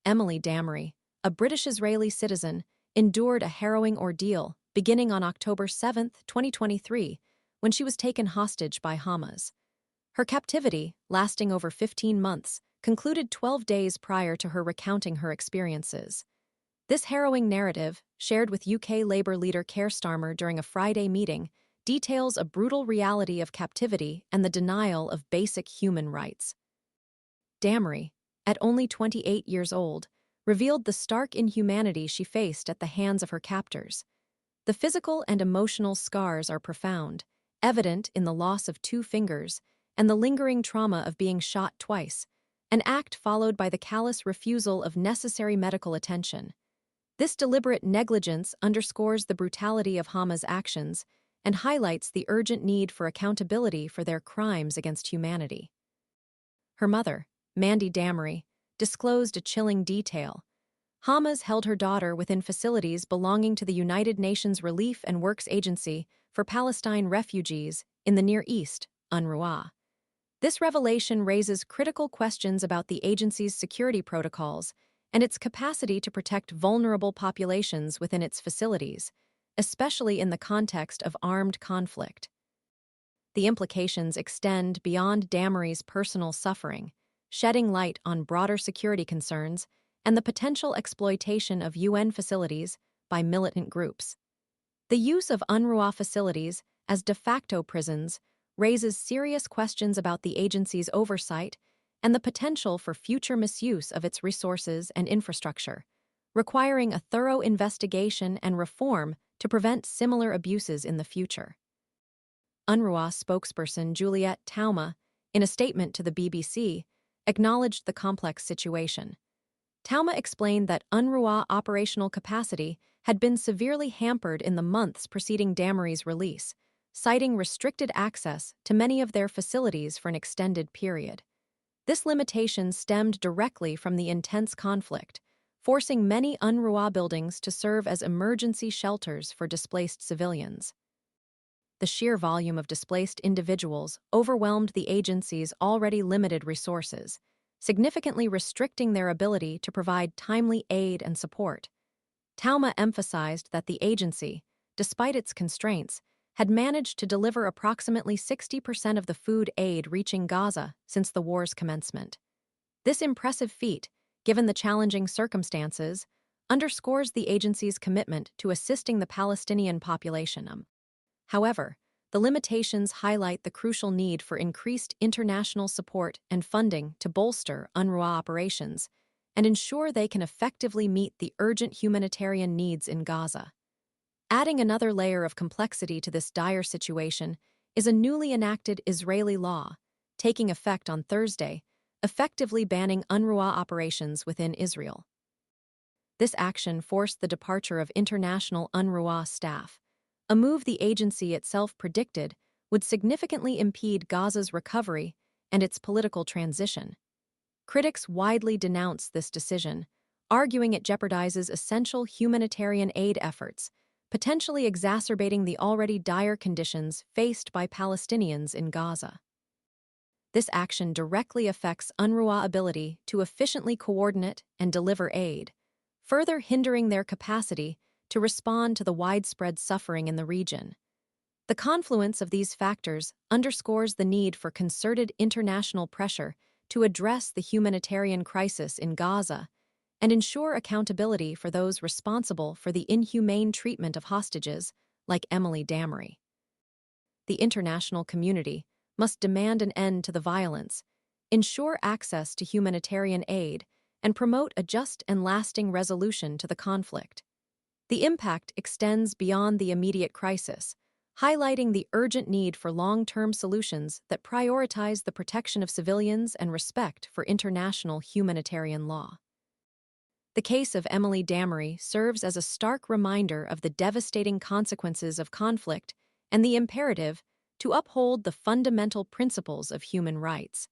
Emily Damari, a British-Israeli citizen, endured a harrowing ordeal beginning on October 7, 2023, when she was taken hostage by Hamas. Her captivity, lasting over 15 months, concluded 12 days prior to her recounting her experiences. This harrowing narrative, shared with UK Labour leader Keir Starmer during a Friday meeting, details a brutal reality of captivity and the denial of basic human rights. Damari, at only 28 years old, revealed the stark inhumanity she faced at the hands of her captors. The physical and emotional scars are profound, evident in the loss of 2 fingers and the lingering trauma of being shot twice, an act followed by the callous refusal of necessary medical attention. This deliberate negligence underscores the brutality of Hamas' actions and highlights the urgent need for accountability for their crimes against humanity. Her mother, Mandy Damari, disclosed a chilling detail. Hamas held her daughter within facilities belonging to the United Nations Relief and Works Agency for Palestine Refugees in the Near East, UNRWA. This revelation raises critical questions about the agency's security protocols and its capacity to protect vulnerable populations within its facilities, especially in the context of armed conflict. The implications extend beyond Damari's personal suffering, shedding light on broader security concerns and the potential exploitation of UN facilities by militant groups. The use of UNRWA facilities as de facto prisons raises serious questions about the agency's oversight and the potential for future misuse of its resources and infrastructure, requiring a thorough investigation and reform to prevent similar abuses in the future. UNRWA spokesperson Juliet Tauma, in a statement to the BBC, acknowledged the complex situation. Tauma explained that UNRWA operational capacity had been severely hampered in the months preceding Damari's release, citing restricted access to many of their facilities for an extended period. This limitation stemmed directly from the intense conflict, forcing many UNRWA buildings to serve as emergency shelters for displaced civilians. The sheer volume of displaced individuals overwhelmed the agency's already limited resources, significantly restricting their ability to provide timely aid and support. Tauma emphasized that the agency, despite its constraints, had managed to deliver approximately 60% of the food aid reaching Gaza since the war's commencement. This impressive feat, given the challenging circumstances, underscores the agency's commitment to assisting the Palestinian population. However, the limitations highlight the crucial need for increased international support and funding to bolster UNRWA operations and ensure they can effectively meet the urgent humanitarian needs in Gaza. Adding another layer of complexity to this dire situation is a newly enacted Israeli law, taking effect on Thursday, effectively banning UNRWA operations within Israel. This action forced the departure of international UNRWA staff, a move the agency itself predicted would significantly impede Gaza's recovery and its political transition. Critics widely denounce this decision, arguing it jeopardizes essential humanitarian aid efforts, potentially exacerbating the already dire conditions faced by Palestinians in Gaza. This action directly affects UNRWA's ability to efficiently coordinate and deliver aid, further hindering their capacity to respond to the widespread suffering in the region. The confluence of these factors underscores the need for concerted international pressure to address the humanitarian crisis in Gaza and ensure accountability for those responsible for the inhumane treatment of hostages like Emily Damari. The international community must demand an end to the violence, ensure access to humanitarian aid, and promote a just and lasting resolution to the conflict. The impact extends beyond the immediate crisis, highlighting the urgent need for long-term solutions that prioritize the protection of civilians and respect for international humanitarian law. The case of Emily Damari serves as a stark reminder of the devastating consequences of conflict and the imperative to uphold the fundamental principles of human rights.